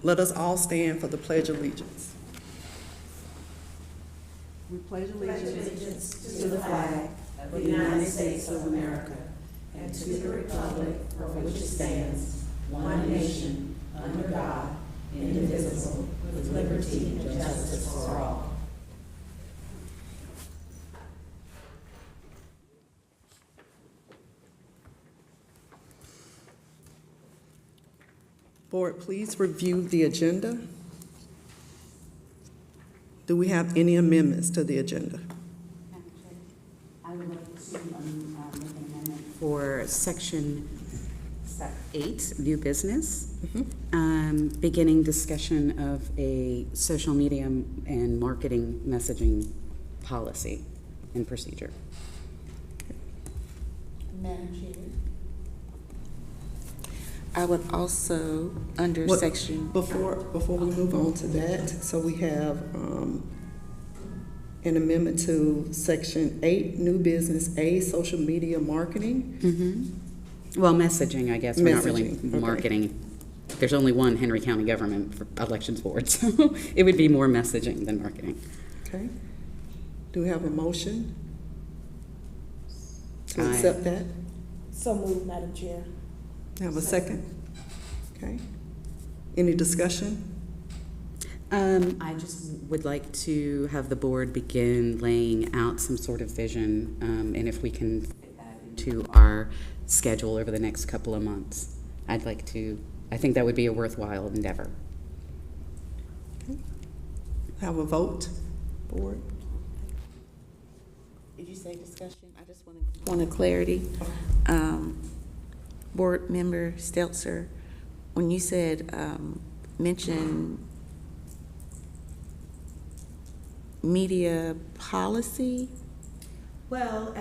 Let us all stand for the Pledge of Allegiance. We pledge allegiance to the flag of the United States of America and to the republic for which it stands, one nation, under God, indivisible, with liberty and justice for all. Board, please review the agenda. Do we have any amendments to the agenda? I would like to make an amendment for section 8, new business, beginning discussion of a social media and marketing messaging policy and procedure. Madam Chair. I would also, under section... Before we move on to that, so we have an amendment to section 8, new business, A, social media marketing. Well, messaging, I guess. We're not really Messaging, okay. marketing. There's only one Henry County government for elections board, so it would be more messaging than marketing. Okay. Do we have a motion to Aye. accept that? So moved, Madam Chair. Have a second? Okay. Any discussion? I just would like to have the board begin laying out some sort of vision, and if we can fit that into our schedule over the next couple of months. I think that would be a worthwhile endeavor. Okay. Have a vote, board? Did you say discussion? I just wanted clarity. Board Member Stelzer, when you said mention media policy, Well,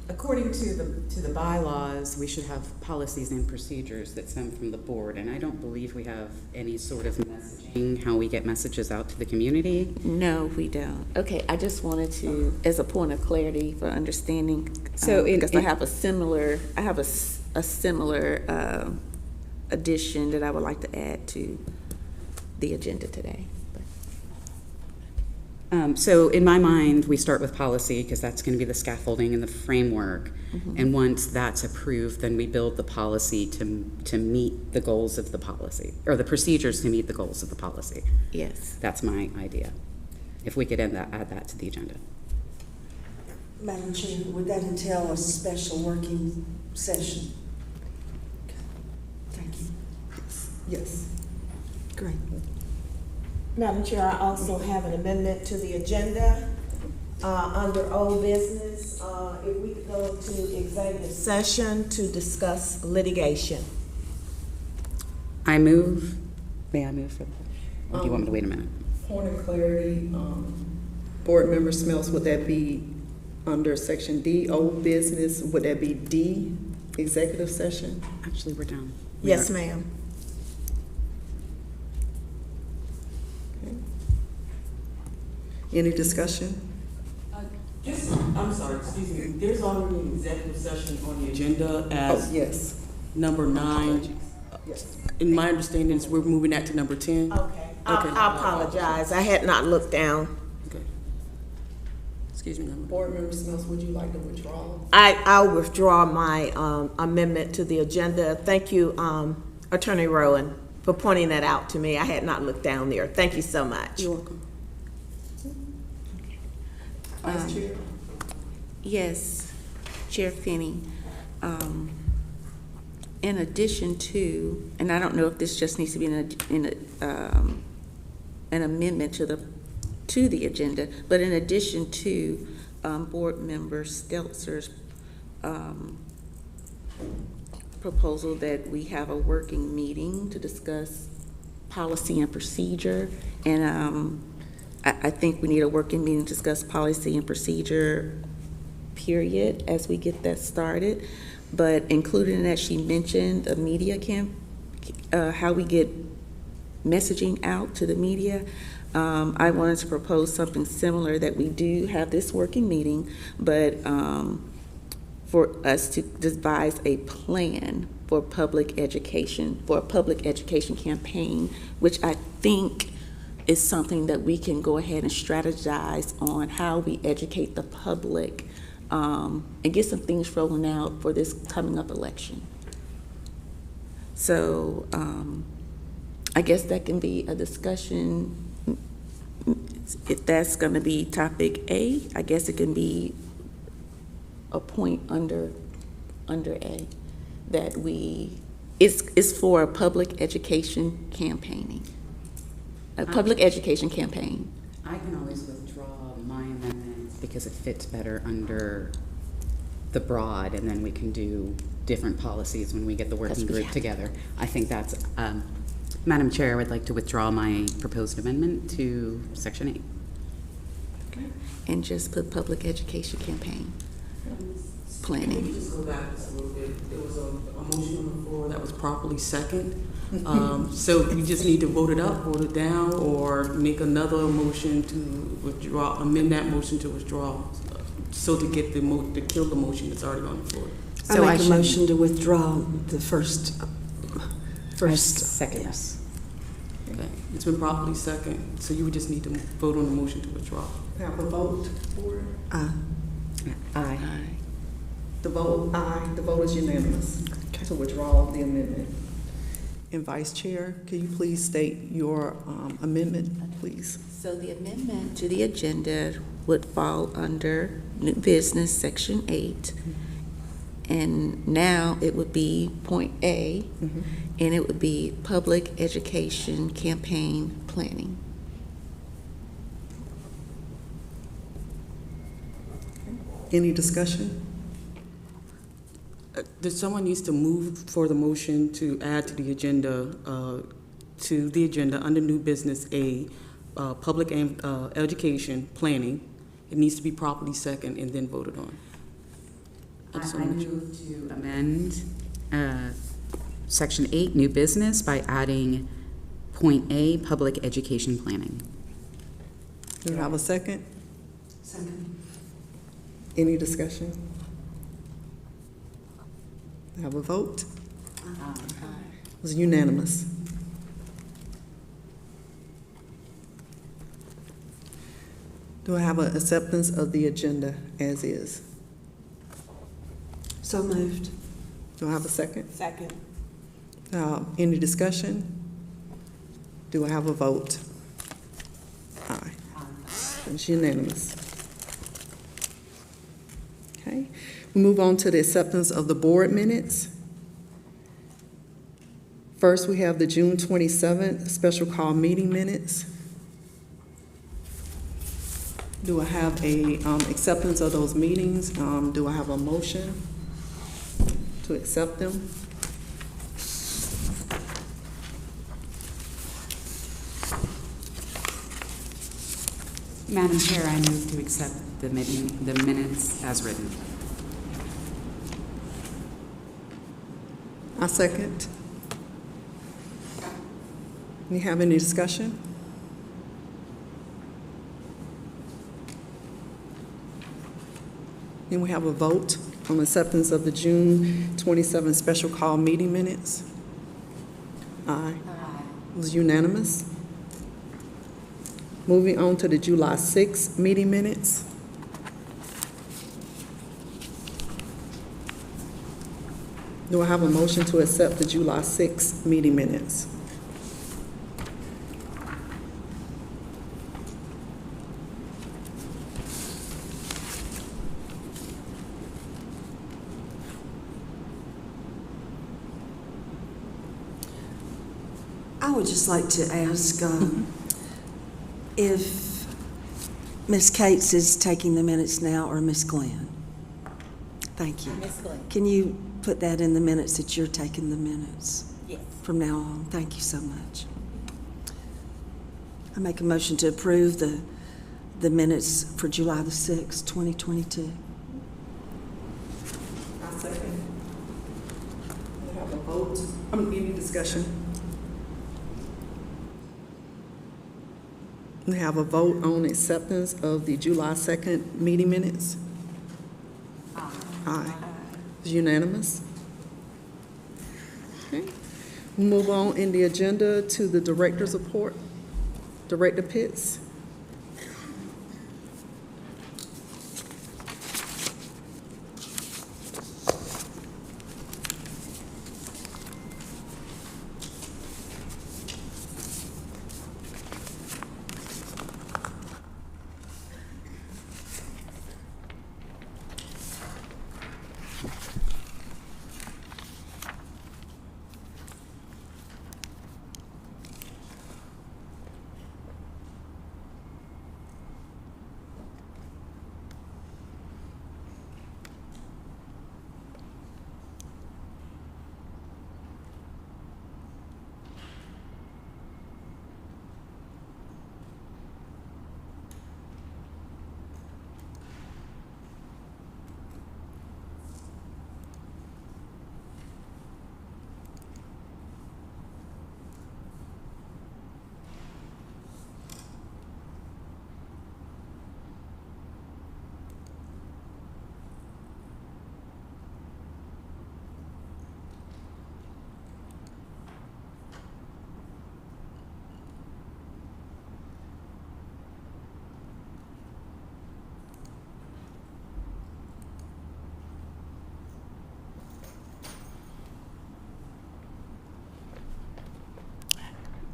according to the bylaws, we should have policies and procedures that stem from the board, and I don't believe we have any sort of messaging, how we get messages out to the community. no, we don't. Okay, I just wanted to, as a point of clarity for understanding, So because I have a similar addition that I would like to add to the agenda today. So in my mind, we start with policy because that's going to be the scaffolding and the framework. And once that's approved, then we build the policy to meet the goals of the policy, or the procedures to meet the goals of the policy. Yes. That's my idea. If we could add that to the agenda. Madam Chair, would that entail a special working session? Thank you. Yes. Great. Madam Chair, I also have an amendment to the agenda under old business. If we could go to executive session to discuss litigation. May I move for that? Or do you want me to wait a minute? Point of clarity, Board Member Smells, would that be under section D, old business? Would that be D, executive session? Actually, we're down. Yes, ma'am. Okay. Any discussion? I'm sorry, excuse me, there's already an executive session on the agenda Oh, as yes. number 9. Yes. In my understanding, is we're moving that to number 10. Okay. I apologize. I had not looked down. Okay. Excuse me. Board Member Smells, would you like to withdraw? I'll withdraw my amendment to the agenda. Thank you, Attorney Rowan, for pointing that out to me. I had not looked down there. Thank you so much. You're welcome. Vice Chair? Yes, Chair Finney. In addition to, and I don't know if this just needs to be an amendment to the agenda, but in addition to Board Member Stelzer's proposal that we have a working meeting to discuss policy and procedure, and I think we need a working meeting to discuss policy and procedure, period, as we get that started. But included in that, she mentioned the media how we get messaging out to the media. I wanted to propose something similar, that we do have this working meeting, but for us to devise a plan for public education, for a public education campaign, which I think is something that we can go ahead and strategize on how we educate the public and get some things rolling out for this coming up election. So I guess that can be a discussion. If that's going to be topic A, I guess it can be a point under A that it's for a public education campaigning. A public education campaign. I can always withdraw my amendments because it fits better under the broad, and then we can do different policies when we get the working group together. I think that's, Madam Chair, I would like to withdraw my proposed amendment to Section 8. Okay. And just put public education campaign planning. Can we just go back just a little bit? There was a motion on the floor that was properly second. So you just need to vote it up, vote it down, or make another motion to withdraw, amend that motion to withdraw, so to get to kill the motion that's already on the floor. So I make a motion to withdraw the first. Second. Yes. Okay, it's been properly second, so you would just need to vote on the motion to withdraw. Have a vote for it? Aye. The vote is unanimous to withdraw the amendment. And Vice Chair, can you please state your amendment, please? So the amendment to the agenda would fall under new business, Section 8. And now it would be point A, and it would be public education campaign planning. Any discussion? Someone needs to move for the motion to add to the agenda under new business A, public education planning. It needs to be properly second and then voted on. I move to amend Section 8, new business, by adding point A, public education planning. Do you have a second? Second. Any discussion? Have a vote? It was unanimous. Do I have an acceptance of the agenda as is? So moved. Do I have a second? Second. Any discussion? Do I have a vote? Aye. It's unanimous. Okay. We move on to the acceptance of the board minutes. First, we have the June 27th special call meeting minutes. Do I have a acceptance of those meetings? Do I have a motion to accept them? Madam Chair, I move to accept the minutes as written. I second. You have any discussion? Then we have a vote on acceptance of the June 27th special call meeting minutes. Aye. It was unanimous. Moving on to the July 6th meeting minutes. Do I have a motion to accept the July 6th meeting minutes? I would just like to ask if Ms. Cates is taking the minutes now or Ms. Glenn. Thank you. Ms. Glenn. Can you put that in the minutes that you're taking the minutes Yes. from now on? Thank you so much. I make a motion to approve the minutes for July the 6th, 2022. I second. We have a vote. Any discussion? We have a vote on acceptance of the July 2nd meeting minutes. Aye. It's unanimous. Move on in the agenda to the director's report. Director Pitts.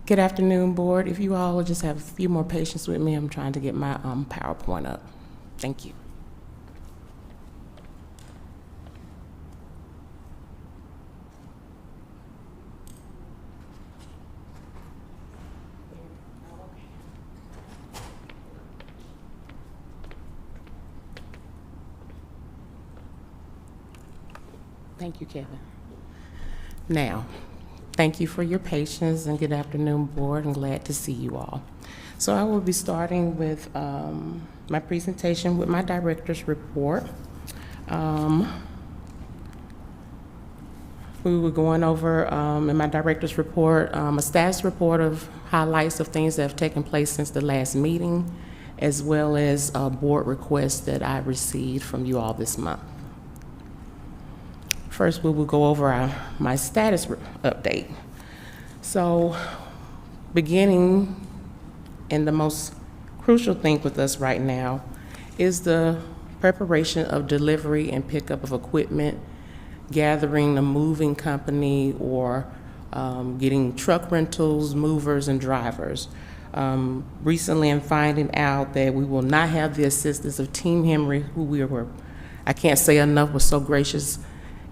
Good afternoon, Board. If you all will just have a few more patience with me, I'm trying to get my PowerPoint up. Thank you. Thank you, Kevin. Now, thank you for your patience and good afternoon, Board. I'm glad to see you all. So I will be starting with my presentation with my director's report. We were going over in my director's report a status report of highlights of things that have taken place since the last meeting, as well as board requests that I received from you all this month. First, we will go over my status update. So, beginning, and the most crucial thing with us right now is the preparation of delivery and pickup of equipment, gathering a moving company, or getting truck rentals, movers, and drivers. Recently, I'm finding out that we will not have the assistance of Team Henry, who I can't say enough, was so gracious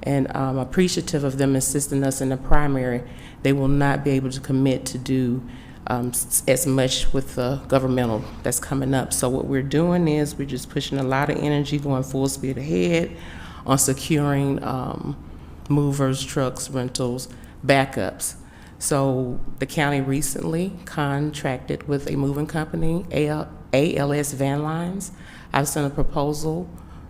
and appreciative of them assisting us in the primary. They will not be able to commit to do as much with the governmental that's coming up. So what we're doing is we're just pushing a lot of energy, going full speed ahead on securing movers, trucks, rentals, backups. So the county recently contracted with a moving company, ALS Van Lines. I've sent a proposal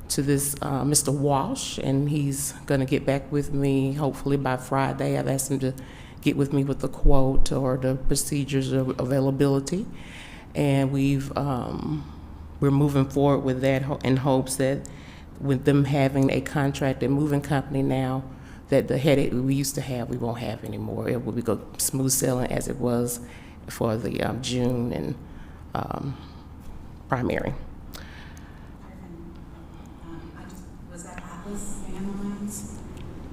to this Mr. Walsh, and he's going to get back with me hopefully by Friday. I've asked him to get with me with the quote or the procedures of availability, and we're moving forward with that in hopes that with them having a contracted moving company now, that the headache we used to have we won't have anymore. It will be go smooth sailing as it was for the June and primary.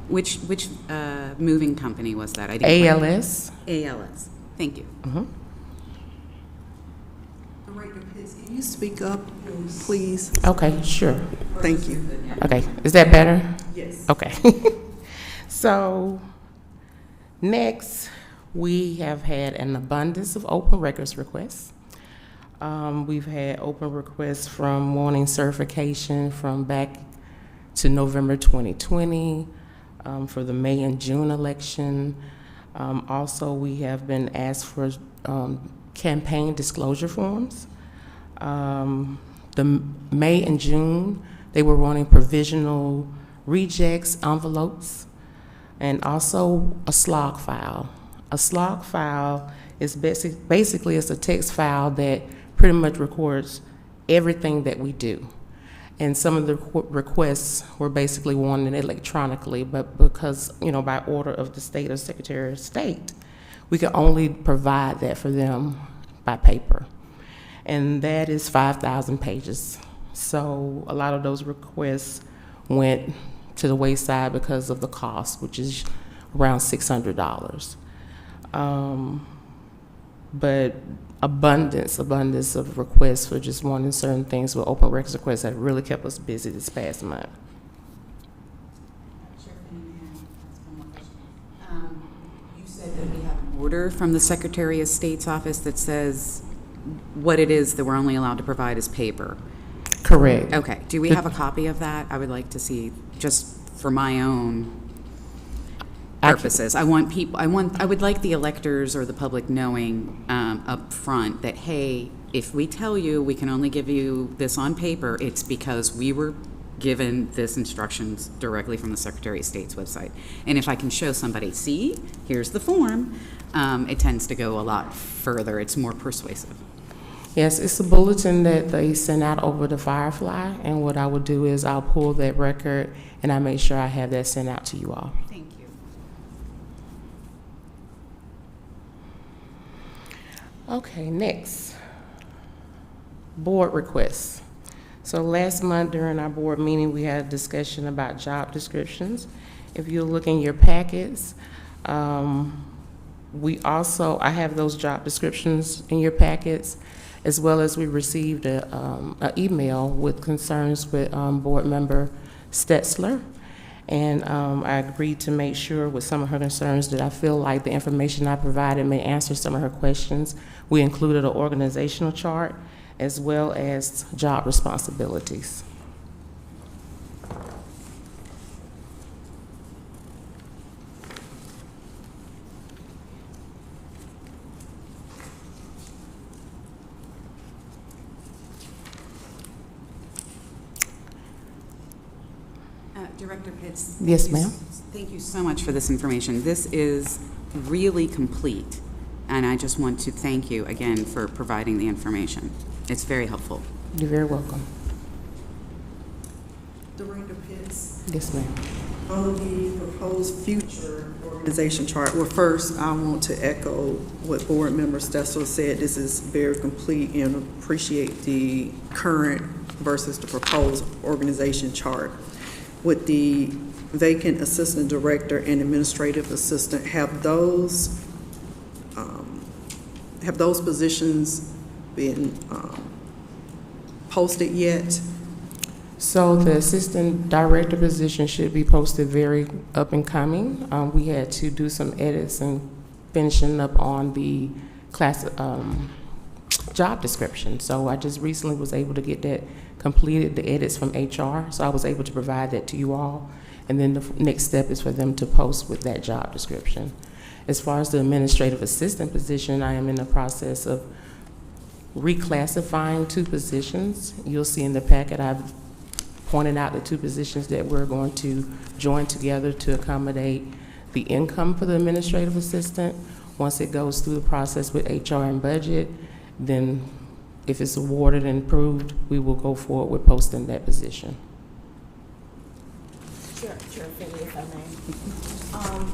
Which moving company was that? I didn't ALS. ALS. Thank you. Mm-hmm. Director Pitts, can you speak up, please? Okay, sure. Thank you. Okay, is that better? Yes. Okay. So next, we have had an abundance of open records requests. We've had open requests from wanting certification from back to November 2020 for the May and June election. Also, we have been asked for campaign disclosure forms. The May and June, they were wanting provisional rejects, envelopes, and also a slog file. A slog file is basically it's a text file that pretty much records everything that we do. And some of the requests were basically wanted electronically, but because, by order of the state or Secretary of State, we could only provide that for them by paper. And that is 5,000 pages. So a lot of those requests went to the wayside because of the cost, which is around $600. But abundance of requests for just wanting certain things with open records requests that really kept us busy this past month. You said that we have an order from the Secretary of State's office that says what it is that we're only allowed to provide is paper. Correct. Okay, do we have a copy of that? I would like to see, just for my own purposes. I would like the electors or the public knowing up front that, hey, if we tell you we can only give you this on paper, it's because we were given this instructions directly from the Secretary of State's website. And if I can show somebody, see, here's the form, it tends to go a lot further. It's more persuasive. Yes, it's a bulletin that they send out over the Firefly, and what I would do is I'll pull that record and I make sure I have that sent out to you all. Thank you. Okay, next. Board requests. So last month during our board meeting, we had a discussion about job descriptions. If you look in your packets, I have those job descriptions in your packets, as well as we received an email with concerns with board member Stetzler. And I agreed to make sure with some of her concerns that I feel like the information I provided may answer some of her questions. We included an organizational chart as well as job responsibilities. Director Pitts. Yes, ma'am. Thank you so much for this information. This is really complete, and I just want to thank you again for providing the information. It's very helpful. You're very welcome. Director Pitts, Yes, ma'am. on the proposed future organization chart, well, first, I want to echo what Board Member Stetzler said. This is very complete and appreciate the current versus the proposed organization chart. With the vacant assistant director and administrative assistant, have those positions been posted yet? So the assistant director position should be posted very up and coming. We had to do some edits and finishing up on the class job description. So I just recently was able to get that completed, the edits from HR. So I was able to provide that to you all. And then the next step is for them to post with that job description. As far as the administrative assistant position, I am in the process of reclassifying 2 positions. You'll see in the packet I've pointed out the 2 positions that we're going to join together to accommodate the income for the administrative assistant. Once it goes through the process with HR and budget, then if it's awarded and approved, we will go forward with posting that position. Chair Finley, if I may.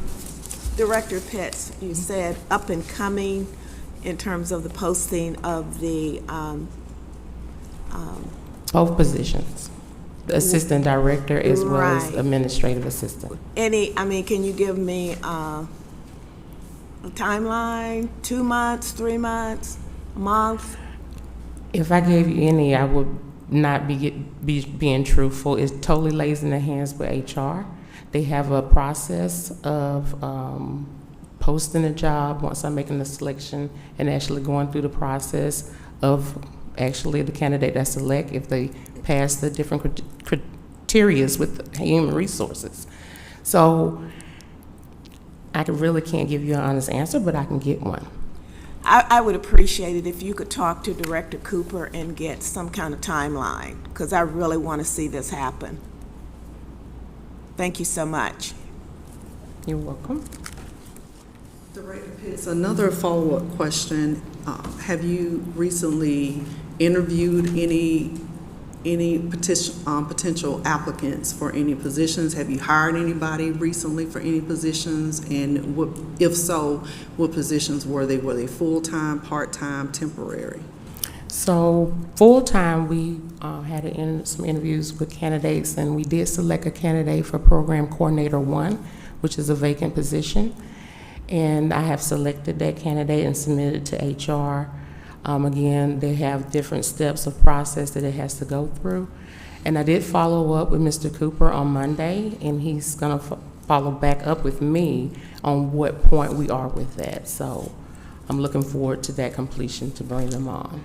Director Pitts, you said up and coming in terms of the posting of the Both positions, the assistant director as well as Right. administrative assistant. can you give me a timeline, 2 months, 3 months, a month? If I gave you any, I would not be being truthful. It totally lays in the hands with HR. They have a process of posting a job once I'm making the selection and actually going through the process of actually the candidate I select if they pass the different criterias with human resources. So I really can't give you an honest answer, but I can get one. I would appreciate it if you could talk to Director Cooper and get some kind of timeline, because I really want to see this happen. Thank you so much. You're welcome. Director Pitts, another follow-up question. Have you recently interviewed any any potential applicants for any positions? Have you hired anybody recently for any positions? And what, if so, what positions were they? Were they full-time, part-time, temporary? So full-time, we had some interviews with candidates, and we did select a candidate for Program Coordinator 1, which is a vacant position. And I have selected that candidate and submitted to HR. Again, they have different steps of process that it has to go through. And I did follow up with Mr. Cooper on Monday, and he's going to follow back up with me on what point we are with that. So I'm looking forward to that completion to bring them on.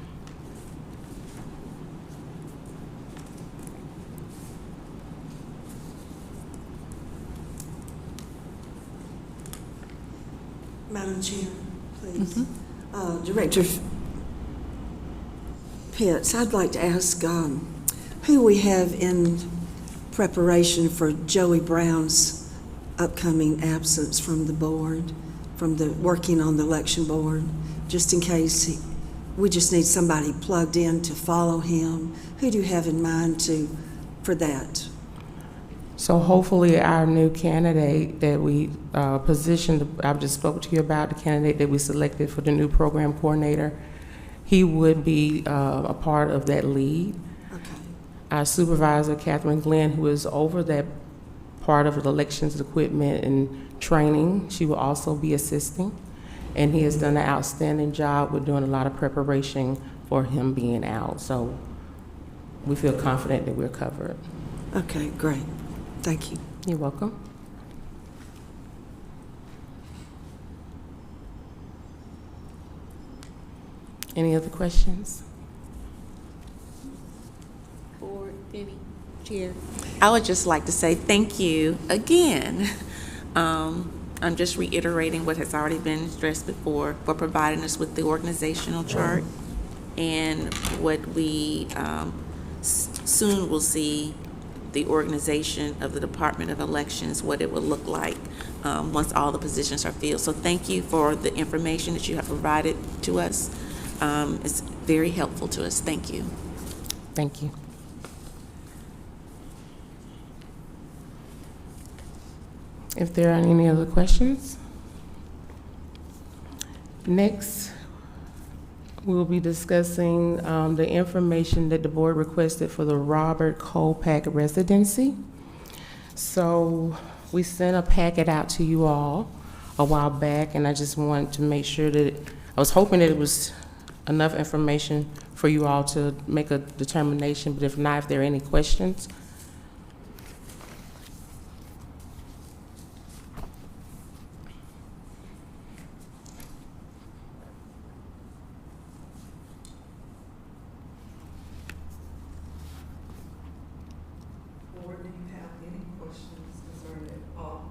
Madam Chair, please. Director Pitts, I'd like to ask who we have in preparation for Joey Brown's upcoming absence from the board, from the working on the election board, just in case we just need somebody plugged in to follow him. Who do you have in mind for that? So hopefully our new candidate that we positioned, I just spoke to you about the candidate that we selected for the new program coordinator. He would be a part of that lead. Okay. Our supervisor, Catherine Glenn, who is over that part of the elections equipment and training, she will also be assisting. And he has done an outstanding job with doing a lot of preparation for him being out. So we feel confident that we're covered. Okay, great. Thank you. You're welcome. Any other questions? Board, Penny, Chair. I would just like to say thank you again. I'm just reiterating what has already been stressed before for providing us with the organizational chart and what we soon will see the organization of the Department of Elections, what it will look like once all the positions are filled. So thank you for the information that you have provided to us. It's very helpful to us. Thank you. Thank you. If there are any other questions, next we'll be discussing the information that the board requested for the Robert Kolpak residency. So we sent a packet out to you all a while back, and I just wanted to make sure that I was hoping that it was enough information for you all to make a determination, but if not, if there are any questions. Board, do you have any questions concerning it?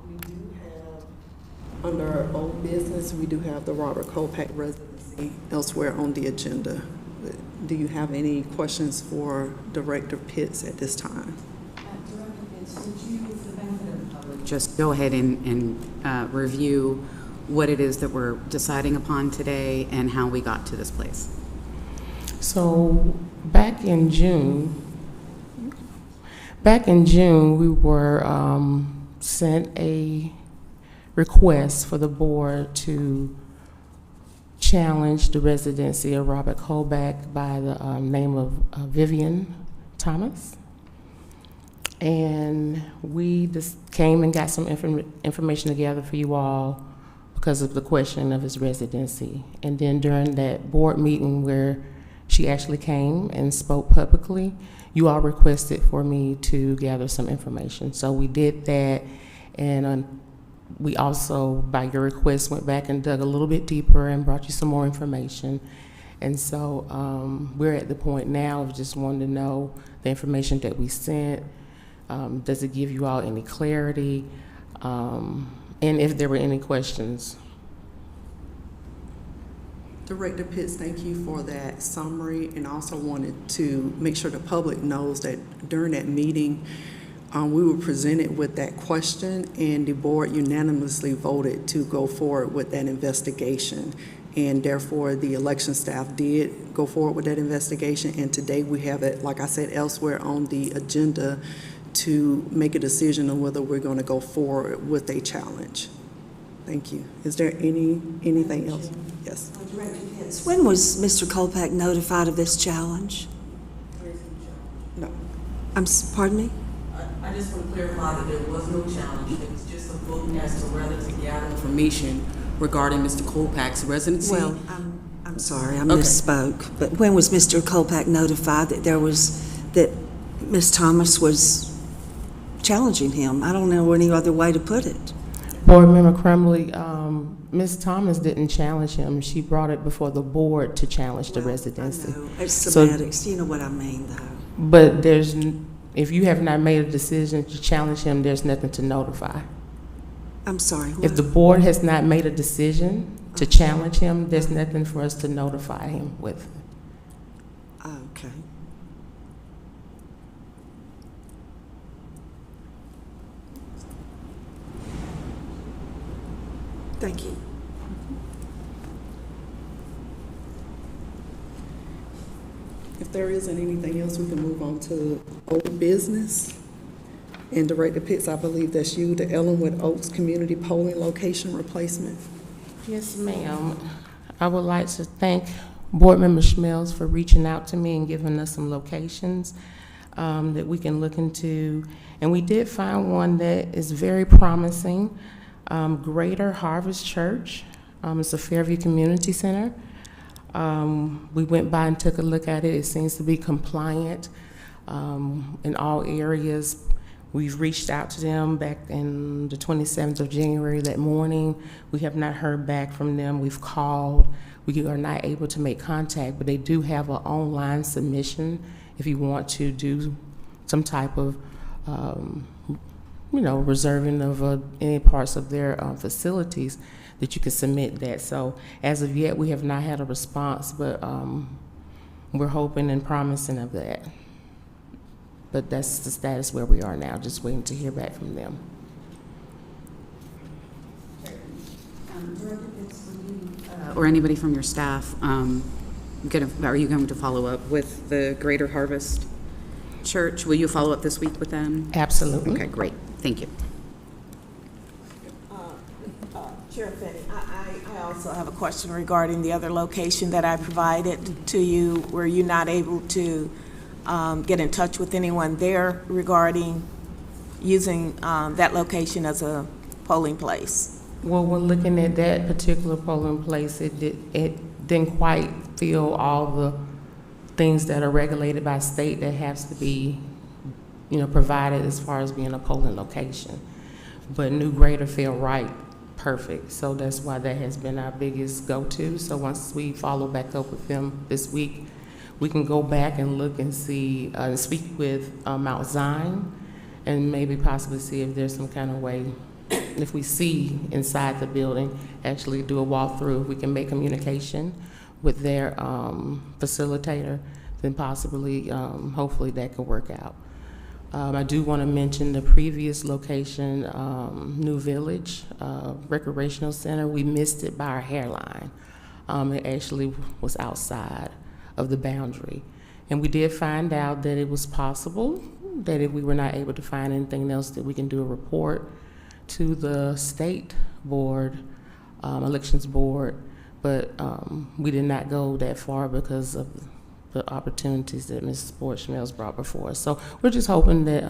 We do have, under old business, we do have the Robert Kolpak residency elsewhere on the agenda. Do you have any questions for Director Pitts at this time? Director Pitts, would you, for the benefit of the public, just go ahead and review what it is that we're deciding upon today and how we got to this place? So back in June, we were sent a request for the board to challenge the residency of Robert Kolpak by the name of Vivian Thomas. And we just came and got some information together for you all because of the question of his residency. And then during that board meeting where she actually came and spoke publicly, you all requested for me to gather some information. So we did that, and we also, by your request, went back and dug a little bit deeper and brought you some more information. And so we're at the point now of just wanting to know the information that we sent. Does it give you all any clarity? And if there were any questions. Director Pitts, thank you for that summary, and also wanted to make sure the public knows that during that meeting, we were presented with that question, and the board unanimously voted to go forward with that investigation. and therefore the election staff did go forward with that investigation, and today we have it, like I said, elsewhere on the agenda to make a decision on whether we're going to go forward with a challenge. Thank you. Is there anything else? Yes. When was Mr. Kolpak notified of this challenge? No. Pardon me? I just want to clarify that there was no challenge. It was just a vote as to whether to gather information regarding Mr. Kolpak's residency. Well, I'm sorry, I misspoke. But when was Mr. Kolpak notified that Ms. Thomas was challenging him? I don't know any other way to put it. Board Member Crumley, Ms. Thomas didn't challenge him. She brought it before the board to challenge the residency. I know. It's semantics. You know what I mean, though. But if you have not made a decision to challenge him, there's nothing to notify. I'm sorry. If What? the board has not made a decision to challenge him, there's nothing for us to notify him with. Okay. Thank you. If there isn't anything else, we can move on to old business. And Director Pitts, I believe that's you, the Ellenwood Oaks Community Polling Location Replacement. Yes, ma'am. I would like to thank Board Member Schmelz for reaching out to me and giving us some locations that we can look into. And we did find one that is very promising. Greater Harvest Church. It's a Fairview Community Center. We went by and took a look at it. It seems to be compliant in all areas. We've reached out to them back in the 27th of January that morning. We have not heard back from them. We've called. We are not able to make contact, but they do have an online submission if you want to do some type of reserving of any parts of their facilities, that you can submit that. So as of yet, we have not had a response, but we're hoping and promising of that. But that's the status where we are now, just waiting to hear back from them. Or anybody from your staff, are you going to follow up with the Greater Harvest Church? Will you follow up this week with them? Absolutely. Okay, great. Thank you. Chair Finney, I also have a question regarding the other location that I provided to you. Were you not able to get in touch with anyone there regarding using that location as a polling place? Well, we're looking at that particular polling place. It didn't quite fill all the things that are regulated by state that has to be, provided as far as being a polling location. But New Greater felt right, perfect. So that's why that has been our biggest go-to. So once we follow back up with them this week, we can go back and look and see, speak with Mount Zion, and maybe possibly see if there's some kind of way, if we see inside the building, actually do a walkthrough, if we can make communication with their facilitator, then possibly, hopefully that could work out. I do want to mention the previous location, New Village Recreational Center. We missed it by our hairline. It actually was outside of the boundary. And we did find out that it was possible that if we were not able to find anything else, that we can do a report to the state board, elections board, but we did not go that far because of the opportunities that Mrs. Schmelz brought before us. So we're just hoping that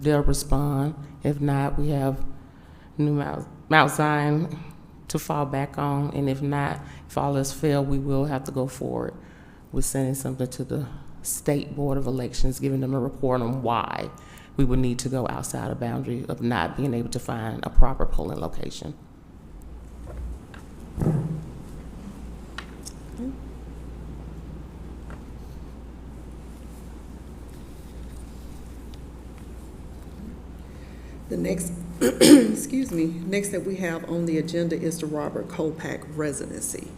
they'll respond. If not, we have New Mount Zion to fall back on, and if not, if all else fail, we will have to go forward with sending something to the State Board of Elections, giving them a report on why we would need to go outside the boundary of not being able to find a proper polling location. The next, excuse me, next that we have on the agenda is the Robert Kolpak residency.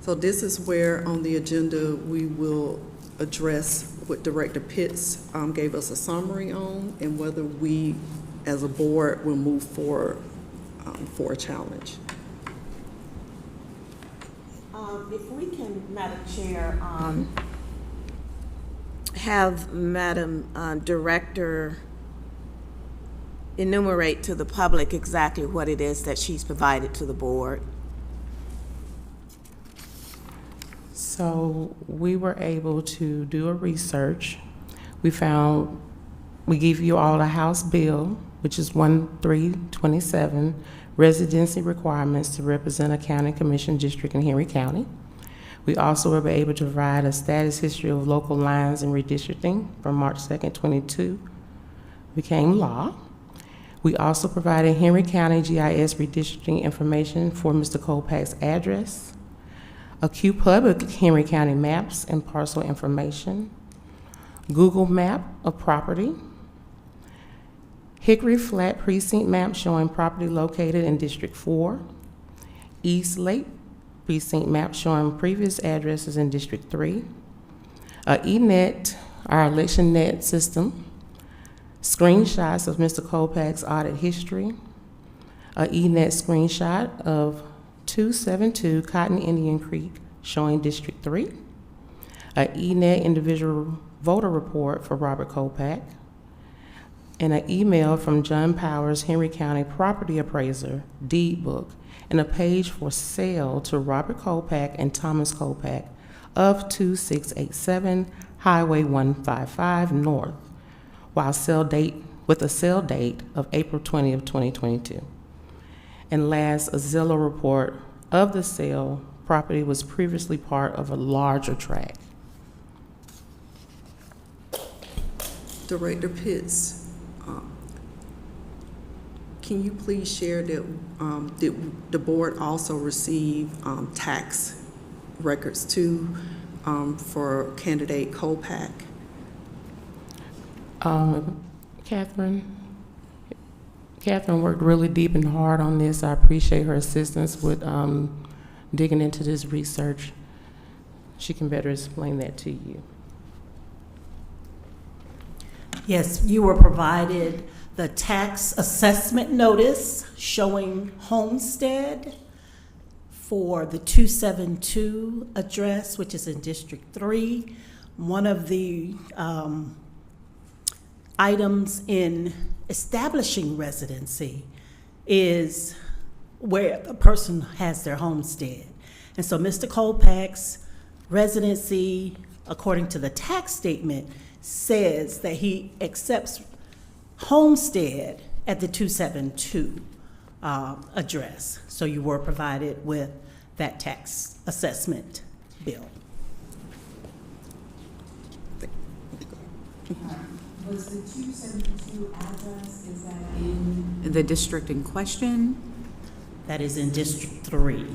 So this is where on the agenda we will address what Director Pitts gave us a summary on, and whether we as a board will move forward for a challenge. If we can, Madam Chair, have Madam Director enumerate to the public exactly what it is that she's provided to the board. So we were able to do a research. We gave you all a House bill, which is 1327, residency requirements to represent a county commission district in Henry County. We also were able to provide a status history of local lines and redistricting from March 2nd, 22, became law. We also provided Henry County GIS redistricting information for Mr. Kolpak's address, a QPublic Henry County maps and parcel information, Google map of property, Hickory Flat precinct map showing property located in District 4, East Lake precinct map showing previous addresses in District 3, eNet, our election net system, screenshots of Mr. Kolpak's audit history, a eNet screenshot of 272 Cotton Indian Creek showing District 3, a eNet individual voter report for Robert Kolpak, and an email from John Powers, Henry County property appraiser, deed book, and a page for sale to Robert Kolpak and Thomas Kolpak of 2687 Highway 155 North, with a sale date of April 20th, 2022. And last, a Zillow report of the sale. Property was previously part of a larger tract. Director Pitts, can you please share that did the board also receive tax records too for candidate Kolpak? Catherine worked really deep and hard on this. I appreciate her assistance with digging into this research. She can better explain that to you. Yes, you were provided the tax assessment notice showing homestead for the 272 address, which is in District 3. One of the items in establishing residency is where the person has their homestead. And so Mr. Kolpak's residency, according to the tax statement, says that he accepts homestead at the 272 address. So you were provided with that tax assessment bill. Was the 272 address, is that in the district in question? That is in District 3.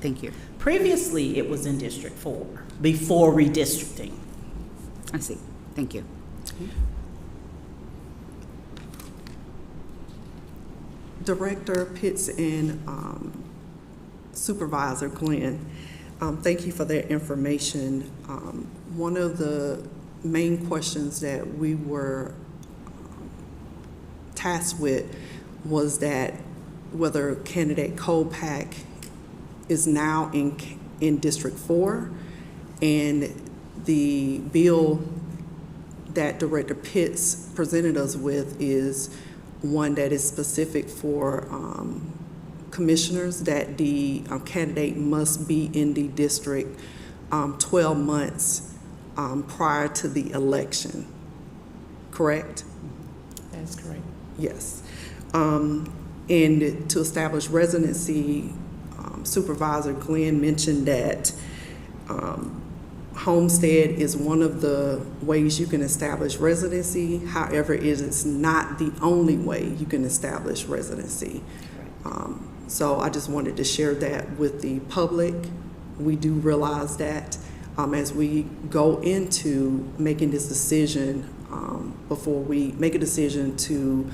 Thank you. Previously, it was in District 4, before redistricting. I see. Thank you. Director Pitts and Supervisor Glenn, thank you for that information. One of the main questions that we were tasked with was that whether candidate Kolpak is now in District 4, and the bill that Director Pitts presented us with is one that is specific for commissioners, that the candidate must be in the district 12 months prior to the election, correct? That's correct. Yes. And to establish residency, Supervisor Glenn mentioned that homestead is one of the ways you can establish residency. However, it is not the only way you can establish residency. So I just wanted to share that with the public. We do realize that as we go into making this decision, before we make a decision to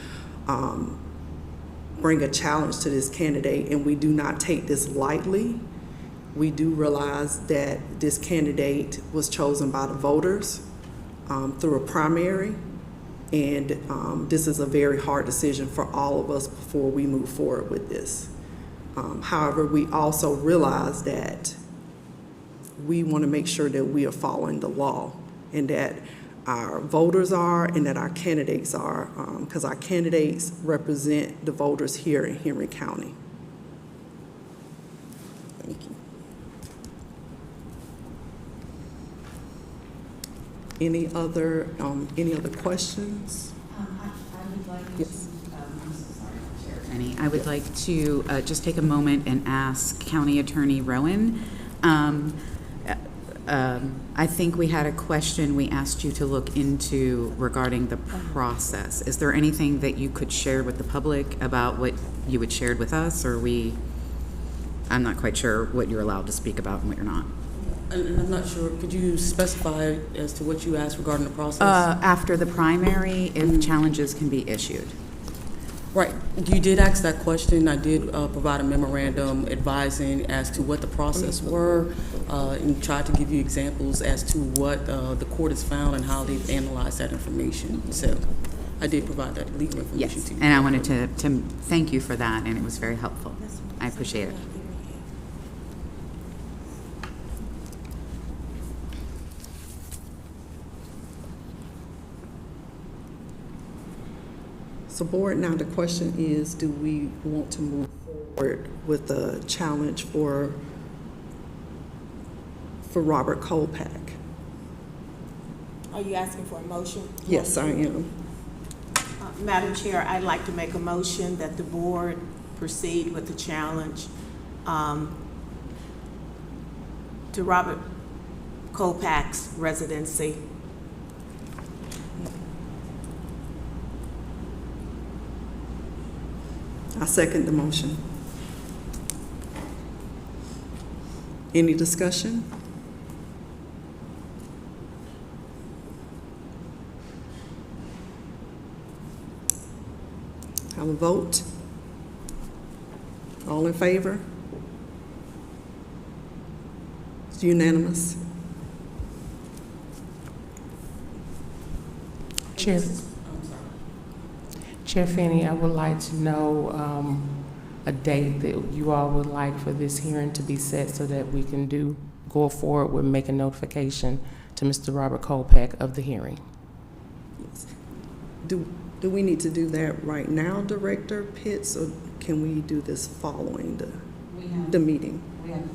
bring a challenge to this candidate, and we do not take this lightly. We do realize that this candidate was chosen by the voters through a primary, and this is a very hard decision for all of us before we move forward with this. However, we also realize that we want to make sure that we are following the law and that our voters are and that our candidates are, because our candidates represent the voters here in Henry County. Thank you. Any other questions? I would like Yes. I'm so sorry, Chair Penny. I would like to just take a moment and ask County Attorney Rowan. I think we had a question we asked you to look into regarding the process. Is there anything that you could share with the public about what you had shared with us, or I'm not quite sure what you're allowed to speak about and what you're not. And I'm not sure, could you specify as to what you asked regarding the process? After the primary, if challenges can be issued. Right, you did ask that question. I did provide a memorandum advising as to what the process were, and tried to give you examples as to what the court has found and how they've analyzed that information. So I did provide that legal information Yes, to you. and I wanted to thank you for that, and it was very helpful. I appreciate it. So board, now the question is, do we want to move forward with a challenge for Robert Kolpak? Are you asking for a motion? Yes, I am. Madam Chair, I'd like to make a motion that the board proceed with the challenge to Robert Kolpak's residency. I second the motion. Any discussion? Have a vote? All in favor? It's unanimous. Chair Fanny, I would like to know a date that you all would like for this hearing to be set so that we can go forward with making notification to Mr. Robert Kolpak of the hearing. Do we need to do that right now, Director Pitts, or can we do this following the meeting? We have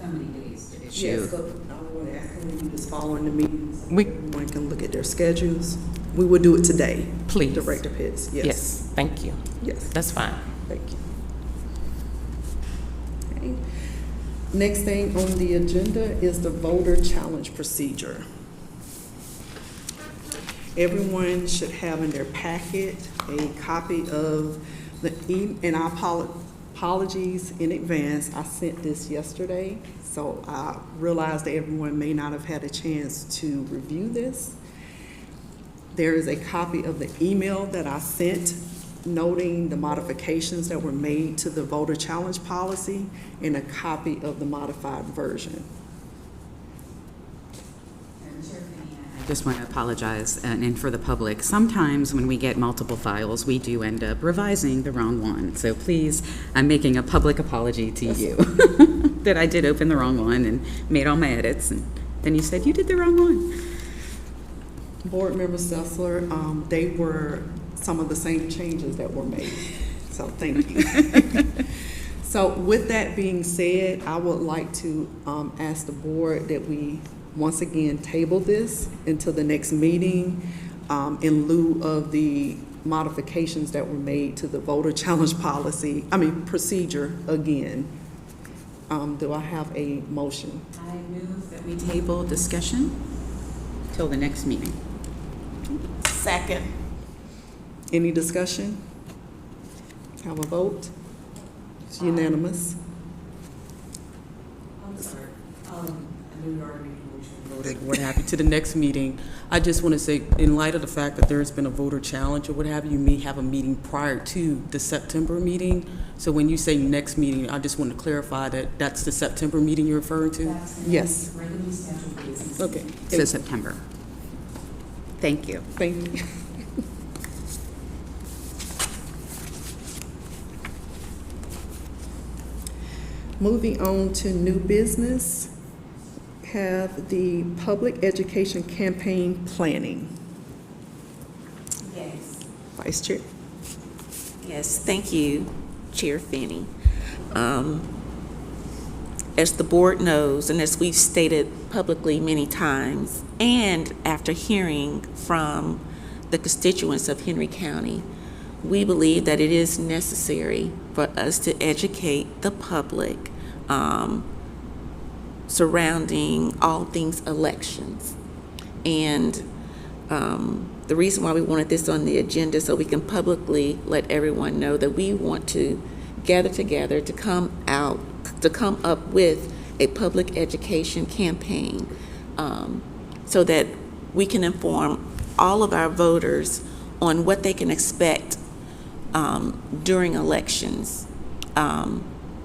so many days to issue. Yes, but I want to ask, can we do this following the meeting? So We- everyone can look at their schedules. We will do it today. Please. Director Pitts, yes. Yes, thank you. Yes, That's fine. thank you. Okay. Next thing on the agenda is the voter challenge procedure. Everyone should have in their packet a copy of and I apologies in advance. I sent this yesterday, so I realized that everyone may not have had a chance to review this. There is a copy of the email that I sent noting the modifications that were made to the voter challenge policy and a copy of the modified version. I just want to apologize, and for the public, sometimes when we get multiple files, we do end up revising the wrong one. So please, I'm making a public apology to you that I did open the wrong one and made all my edits, and then you said you did the wrong one. Board Member Sessler, they were some of the same changes that were made, so thank you. So with that being said, I would like to ask the board that we once again table this until the next meeting in lieu of the modifications that were made to the voter challenge procedure again. Do I have a motion? I move that we table discussion till the next meeting. Second. Any discussion? Have a vote? It's unanimous. I'm sorry. I knew you already made a motion, voted, what have you, to the next meeting. I just want to say, in light of the fact that there's been a voter challenge or what have you, you may have a meeting prior to the September meeting. So when you say next meeting, I just want to clarify that that's the September meeting you're referring to? Yes. Regularly scheduled business. Okay. So September. Thank you. Thank you. Moving on to new business. have the public education campaign planning. Yes. Vice Chair. Yes, thank you, Chair Finney. As the board knows, and as we've stated publicly many times, and after hearing from the constituents of Henry County, we believe that it is necessary for us to educate the public surrounding all things elections. And the reason why we wanted this on the agenda so we can publicly let everyone know that we want to gather together to come up with a public education campaign so that we can inform all of our voters on what they can expect during elections,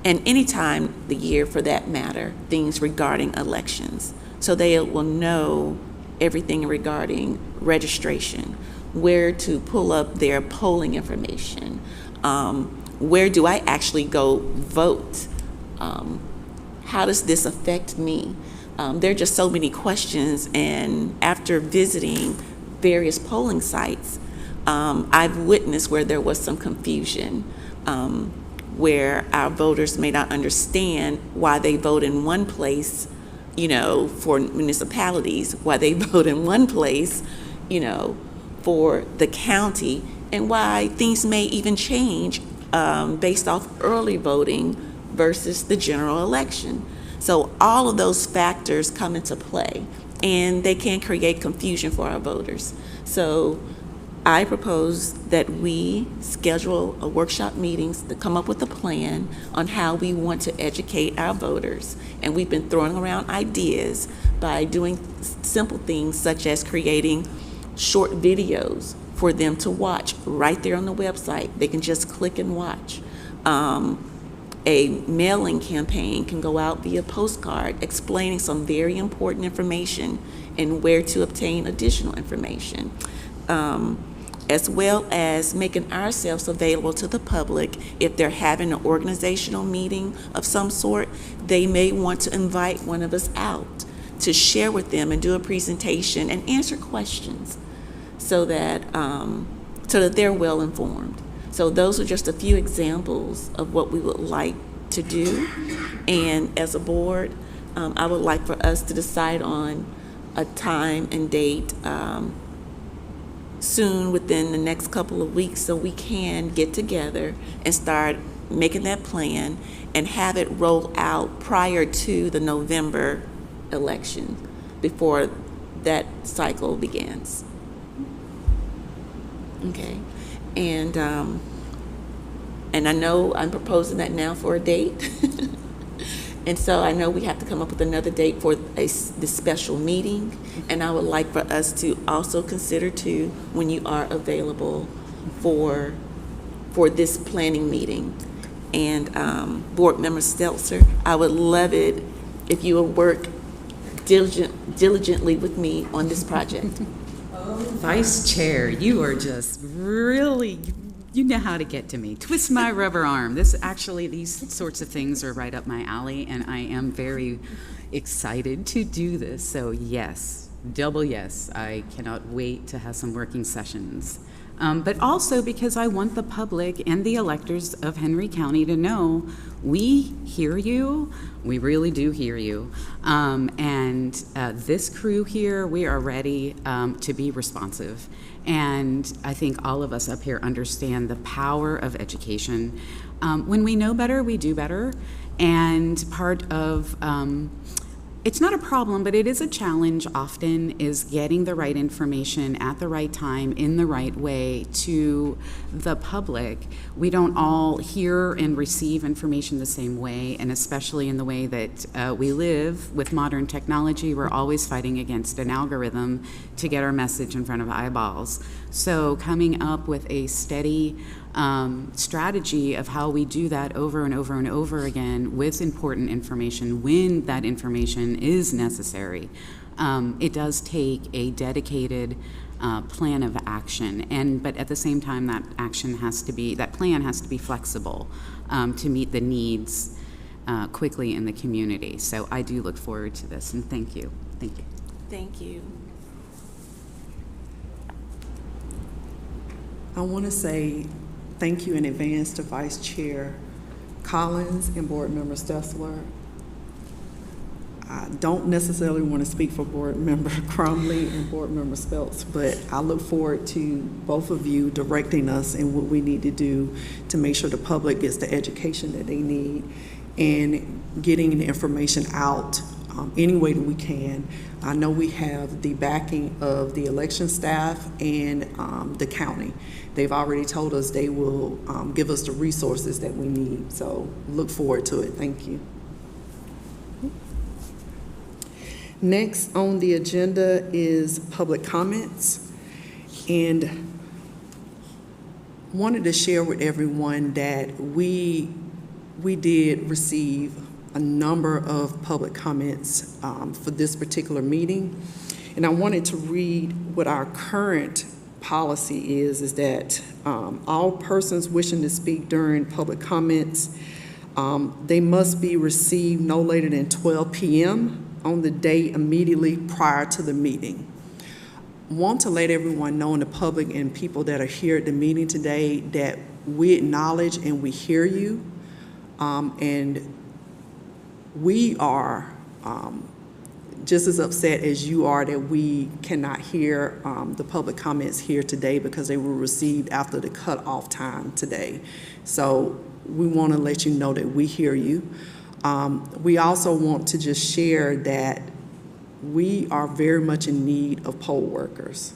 and any time of the year for that matter, things regarding elections. So they will know everything regarding registration, where to pull up their polling information, where do I actually go vote, how does this affect me? There are just so many questions, and after visiting various polling sites, I've witnessed where there was some confusion, where our voters may not understand why they vote in one place, for municipalities, why they vote in one place, for the county, and why things may even change based off early voting versus the general election. So all of those factors come into play, and they can create confusion for our voters. So I propose that we schedule a workshop meetings to come up with a plan on how we want to educate our voters. And we've been throwing around ideas by doing simple things such as creating short videos for them to watch right there on the website. They can just click and watch. A mailing campaign can go out via postcard explaining some very important information and where to obtain additional information, as well as making ourselves available to the public. If they're having an organizational meeting of some sort, they may want to invite one of us out to share with them and do a presentation and answer questions so that they're well informed. So those are just a few examples of what we would like to do. And as a board, I would like for us to decide on a time and date soon, within the next couple of weeks, so we can get together and start making that plan and have it roll out prior to the November election, before that cycle begins. Okay. And I know I'm proposing that now for a date. And so I know we have to come up with another date for this special meeting. And I would like for us to also consider too, when you are available for this planning meeting. And Board Member Stelzer, I would love it if you would work diligently with me on this project. Vice Chair, you are just really, you know how to get to me. Twist my rubber arm. These sorts of things are right up my alley, and I am very excited to do this. So yes, double yes. I cannot wait to have some working sessions. But also because I want the public and the electors of Henry County to know we hear you. We really do hear you. And this crew here, we are ready to be responsive. And I think all of us up here understand the power of education. When we know better, we do better. And part of it's not a problem, but it is a challenge often, is getting the right information at the right time in the right way to the public. We don't all hear and receive information the same way, and especially in the way that we live with modern technology, we're always fighting against an algorithm to get our message in front of eyeballs. So coming up with a steady strategy of how we do that over and over and over again with important information when that information is necessary. It does take a dedicated plan of action, but at the same time that plan has to be flexible to meet the needs quickly in the community. So I do look forward to this, and thank you. Thank you. Thank you. I want to say thank you in advance to Vice Chair Collins and Board Member Stessler. I don't necessarily want to speak for Board Member Crumley and Board Member Speltz, but I look forward to both of you directing us in what we need to do to make sure the public gets the education that they need and getting the information out any way that we can. I know we have the backing of the election staff and the county. They've already told us they will give us the resources that we need, so look forward to it. Thank you. Next on the agenda is public comments, and wanted to share with everyone that we did receive a number of public comments for this particular meeting, and I wanted to read what our current policy is that all persons wishing to speak during public comments, they must be received no later than 12 p.m. on the day immediately prior to the meeting. Want to let everyone know in the public and people that are here at the meeting today that we acknowledge and we hear you, and we are just as upset as you are that we cannot hear the public comments here today because they were received after the cutoff time today. So we want to let you know that we hear you. We also want to just share that we are very much in need of poll workers.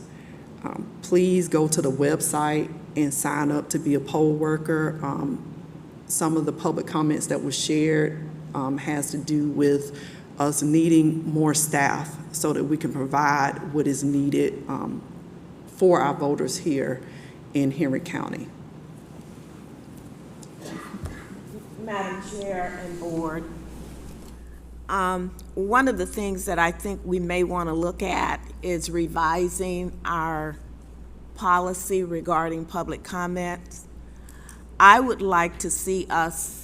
Please go to the website and sign up to be a poll worker. Some of the public comments that were shared has to do with us needing more staff so that we can provide what is needed for our voters here in Henry County. Madam Chair and Board, one of the things that I think we may want to look at is revising our policy regarding public comments. I would like to see us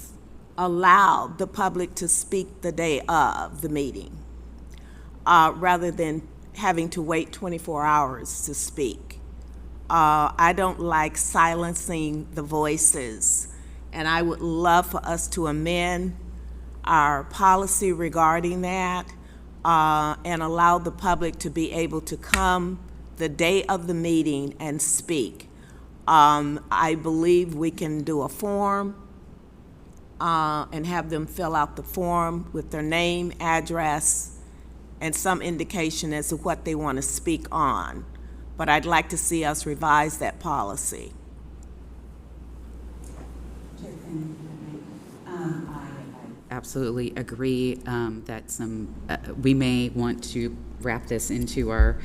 allow the public to speak the day of the meeting, rather than having to wait 24 hours to speak. I don't like silencing the voices, and I would love for us to amend our policy regarding that and allow the public to be able to come the day of the meeting and speak. I believe we can do a form and have them fill out the form with their name, address, and some indication as to what they want to speak on. But I'd like to see us revise that policy. I absolutely agree that we may want to wrap this into our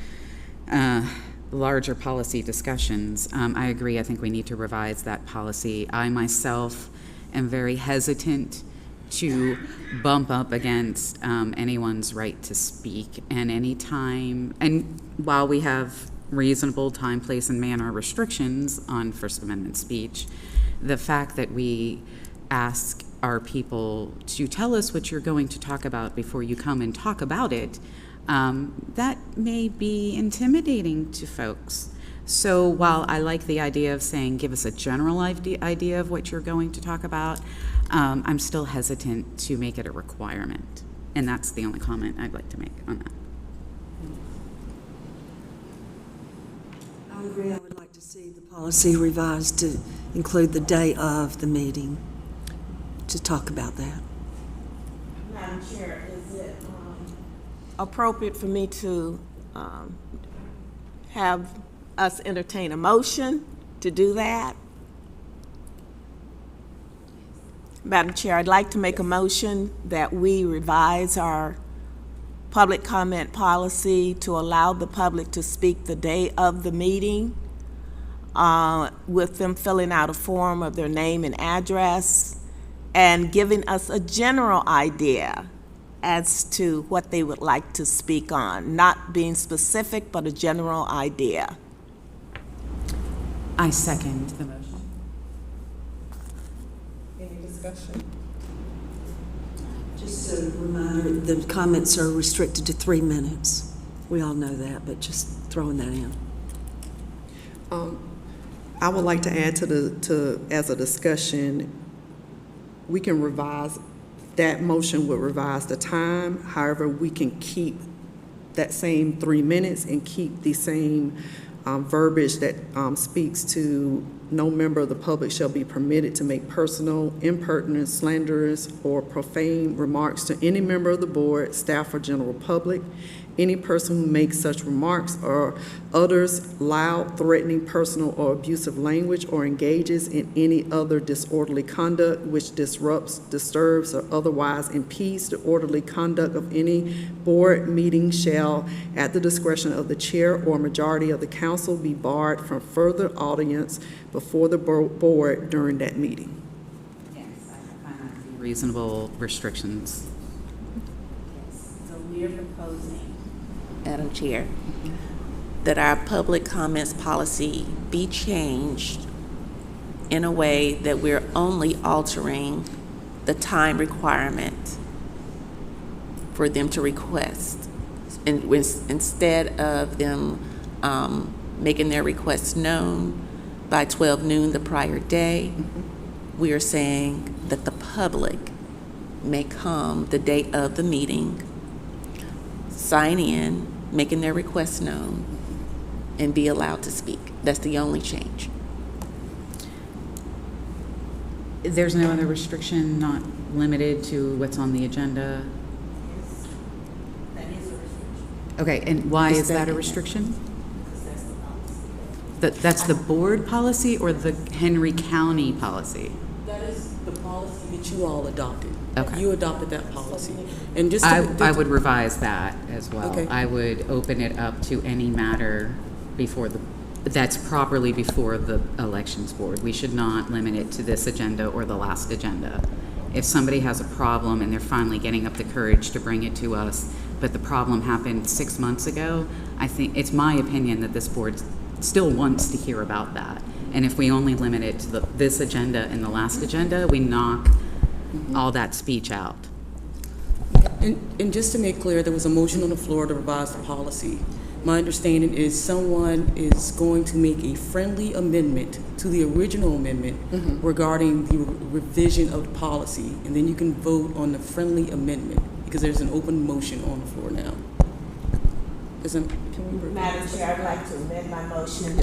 larger policy discussions. I agree. I think we need to revise that policy. I myself am very hesitant to bump up against anyone's right to speak, and any time, and while we have reasonable time, place, and manner restrictions on First Amendment speech, the fact that we ask our people to tell us what you're going to talk about before you come and talk about it, that may be intimidating to folks. So while I like the idea of saying, give us a general idea of what you're going to talk about, I'm still hesitant to make it a requirement. And that's the only comment I'd like to make on that. I agree. I would like to see the policy revised to include the day of the meeting, to talk about that. Madam Chair, is it appropriate for me to have us entertain a motion to do that? Madam Chair, I'd like to make a motion that we revise our public comment policy to allow the public to speak the day of the meeting, with them filling out a form of their name and address and giving us a general idea as to what they would like to speak on, not being specific, but a general idea. I second the motion. Any discussion? Just a reminder, the comments are restricted to 3 minutes. We all know that, but just throwing that in. I would like to add as a discussion, we can revise, that motion would revise the time. However, we can keep that same 3 minutes and keep the same verbiage that speaks to no member of the public shall be permitted to make personal, impertinent, slanderous, or profane remarks to any member of the board, staff, or general public. Any person who makes such remarks or utters loud, threatening, personal, or abusive language or engages in any other disorderly conduct which disrupts, disturbs, or otherwise impedes the orderly conduct of any board meeting shall, at the discretion of the chair or majority of the council, be barred from further audience before the board during that meeting. Yes, I find that to be reasonable restrictions. So we are proposing, Madam Chair, that our public comments policy be changed in a way that we're only altering the time requirement for them to request. And instead of them making their requests known by 12 noon the prior day, we are saying that the public may come the day of the meeting, sign in, making their requests known, and be allowed to speak. That's the only change. There's no other restriction, not limited to what's on the agenda? That is a restriction. Okay, and why Is is that that- a restriction? Because that's the policy. That's the board policy or the Henry County policy? That is the policy that you all adopted. Okay. You adopted that policy. And just I would revise that as well. Okay. I would open it up to any matter that's properly before the elections board. We should not limit it to this agenda or the last agenda. If somebody has a problem and they're finally getting up the courage to bring it to us, but the problem happened 6 months ago, I think it's my opinion that this board still wants to hear about that. And if we only limit it to this agenda and the last agenda, we knock all that speech out. And just to make clear, there was a motion on the floor to revise the policy. My understanding is someone is going to make a friendly amendment to the original amendment regarding the revision of the policy, and then you can vote on the friendly amendment, because there's an open motion on the floor now. Madam Chair, I'd like to amend my motion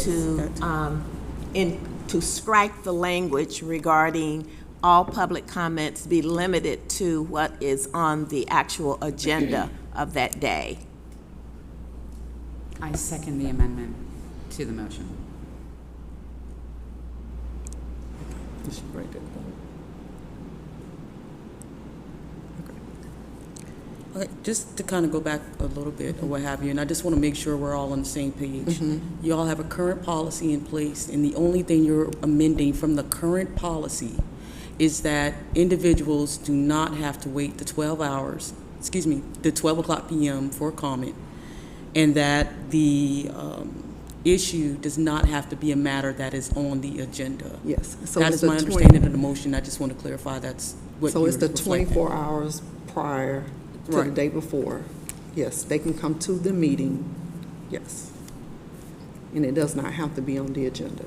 to strike the language regarding all public comments be limited to what is on the actual agenda of that day. I second the amendment to the motion. You should write that down. Okay, just to kind of go back a little bit or what have you, and I just want to make sure we're all on the same page. You all have a current policy in place, and the only thing you're amending from the current policy is that individuals do not have to wait the 12 o'clock p.m. for a comment, and that the issue does not have to be a matter that is on the agenda. Yes. So That it's is the my 20 understanding of the motion. I just want to clarify that's what So you're it's the reflecting. 24 hours prior to the Right. day before. Yes, they can come to the meeting, yes. And it does not have to be on the agenda.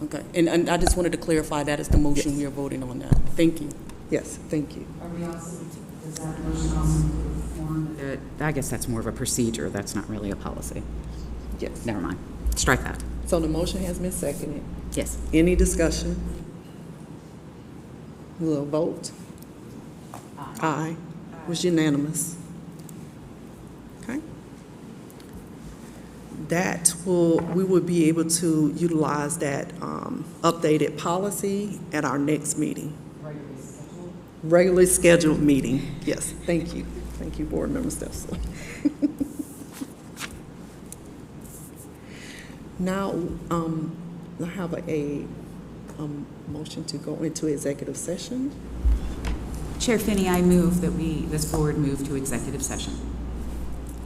Okay, and I just wanted to clarify that is the motion Yes. we are voting on now. Thank you. Yes, thank you. Are we also, does that motion also include the form? I guess that's more of a procedure, that's not really a policy. Yes. Never mind, strike that. So the motion has been seconded. Yes. Any discussion? We'll vote. Aye. It was unanimous. Okay. We will be able to utilize that updated policy at our next meeting. Regularly scheduled meeting, yes. Thank you. Thank you, Board Member Stessel. Now, I have a motion to go into executive session. Chair Finney, I move that this board move to executive session.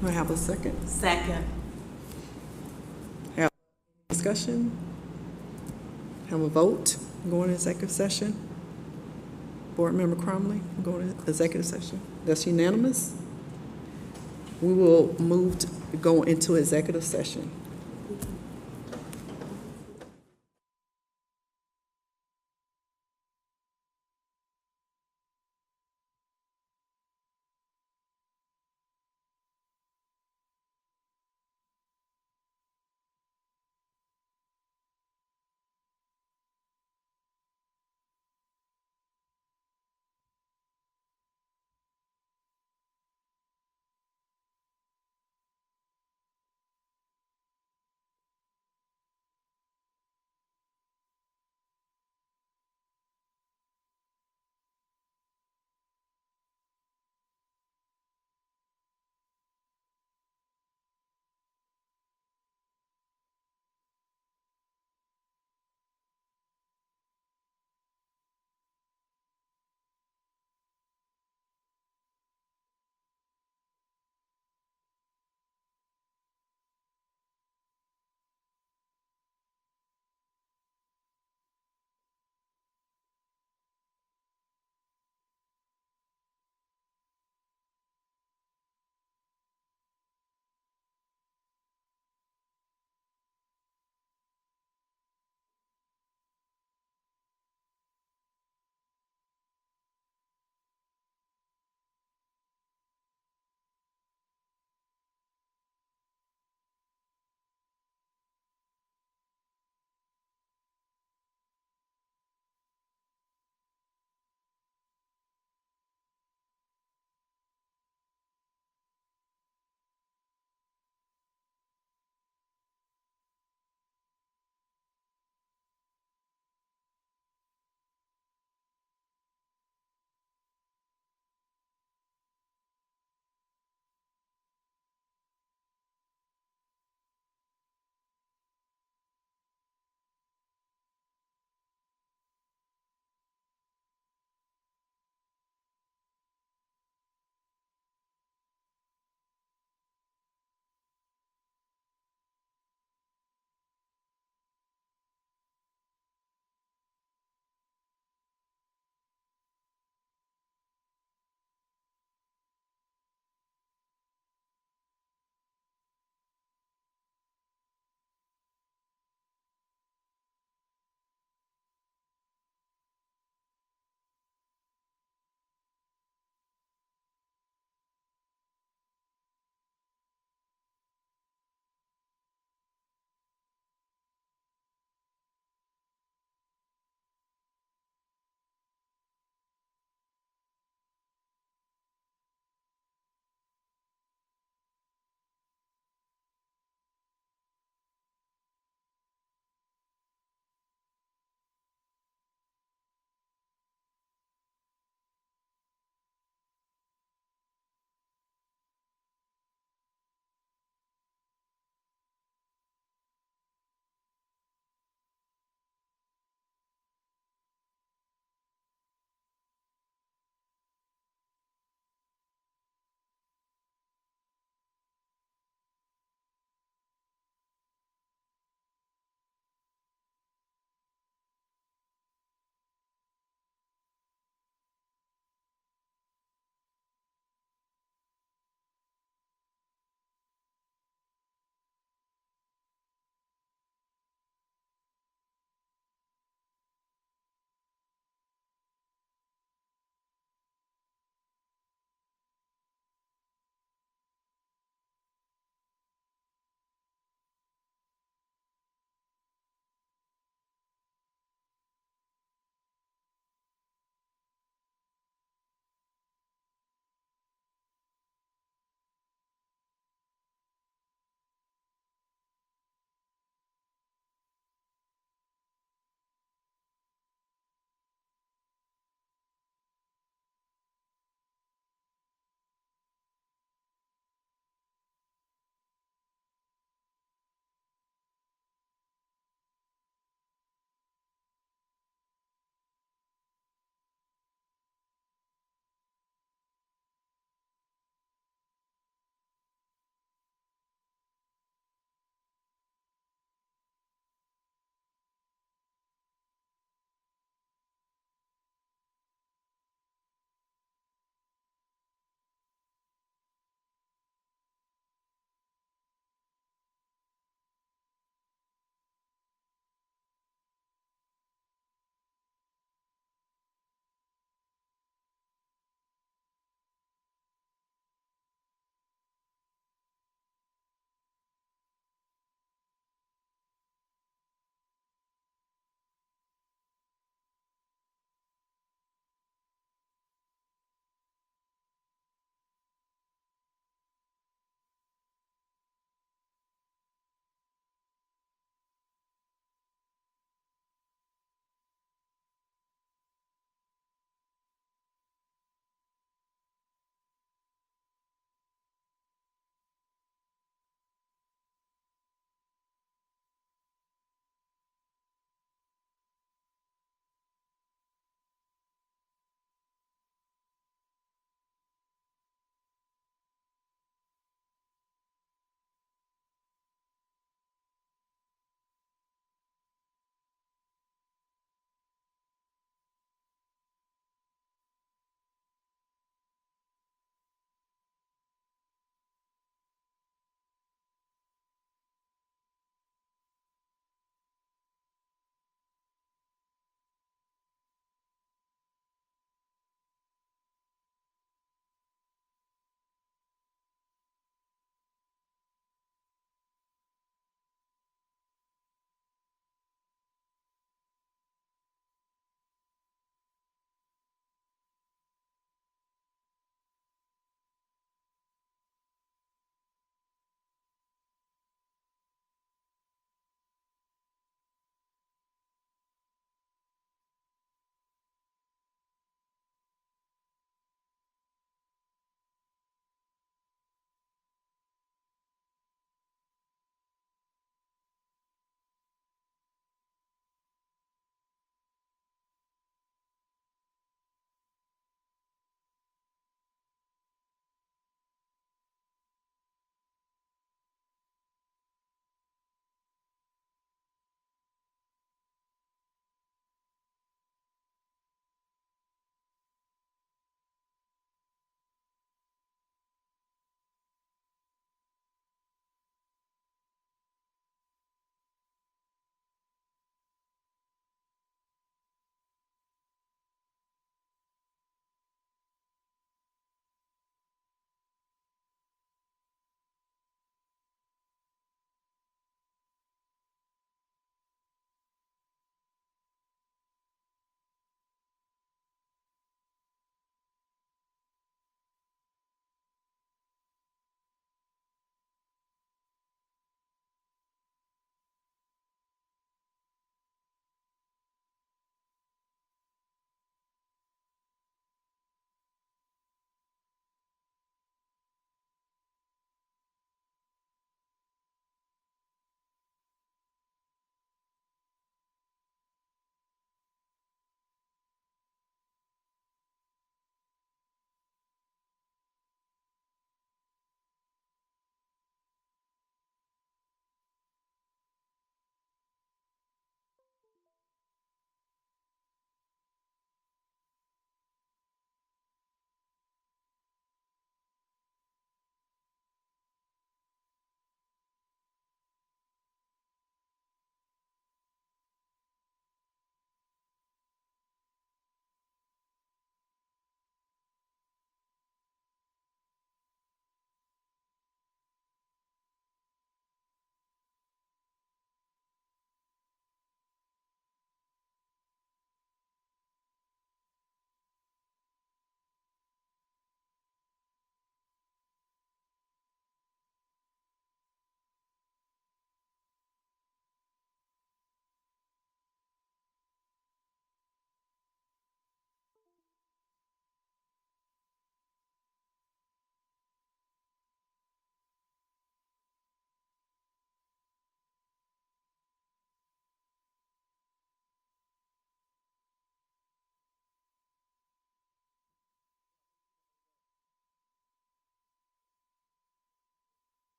Do I have a second? Second. Have discussion? Have a vote, go into executive session? Board Member Crumley, go to executive session. That's unanimous. We will move to go into executive session.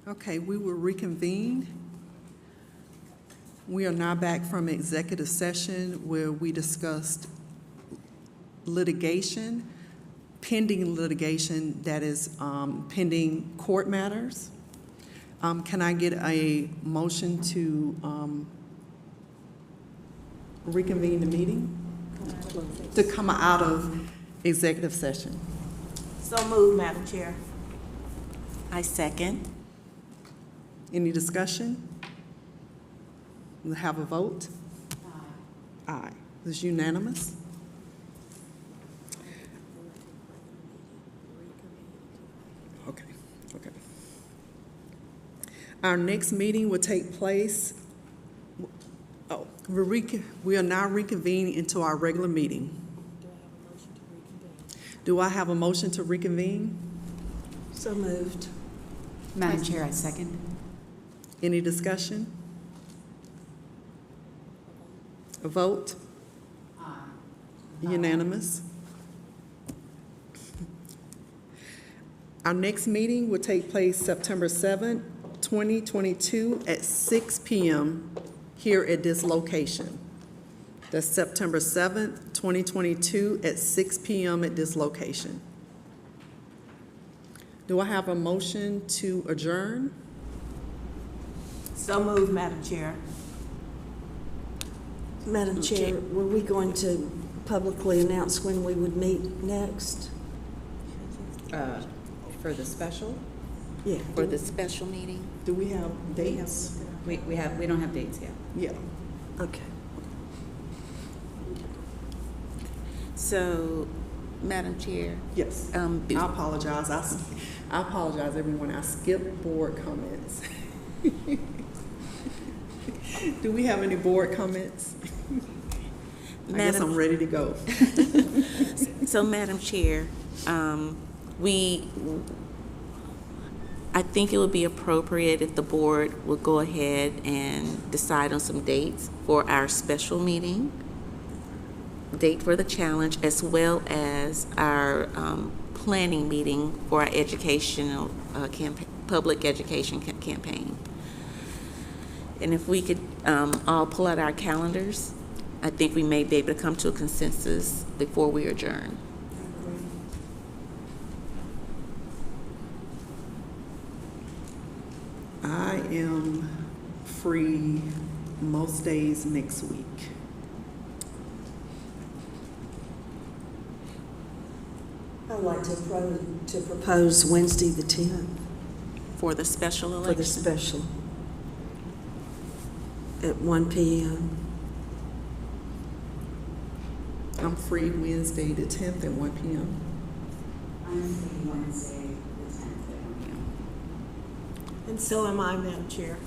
Okay, we will reconvene. We are now back from executive session where we discussed litigation, pending litigation that is pending court matters. Can I get a motion to reconvene the meeting? To come out of executive session. So moved, Madam Chair. I second. Any discussion? We'll have a vote? Aye. It's unanimous? Okay, okay. Our next meeting will take place, we are now reconvening into our regular meeting. Do I have a motion to reconvene? So moved. Madam Chair, I second. Any discussion? A vote? Unanimous? Our next meeting will take place September 7th, 2022 at 6 p.m. here at this location. That's September 7th, 2022 at 6 p.m. at this location. Do I have a motion to adjourn? So moved, Madam Chair. Madam Chair, were we going to publicly announce when we would meet next? For the special? Yeah. For the special meeting. Do we have dates? We don't have dates yet. Yeah. Okay. So, Madam Chair, Yes. I apologize. I apologize, everyone. I skipped board comments. Do we have any board comments? I guess I'm ready to go. So, Madam Chair, I think it would be appropriate if the board would go ahead and decide on some dates for our special meeting, date for the challenge, as well as our planning meeting for our educational public education campaign. And if we could all pull out our calendars, I think we may be able to come to a consensus before we adjourn. I am free most days next week. I'd like to propose Wednesday the 10th For the special for election? the special at 1 p.m. I'm free Wednesday the 10th at 1 p.m. I'm free Wednesday, the 10th at 1 p.m. And so am I, Madam Chair.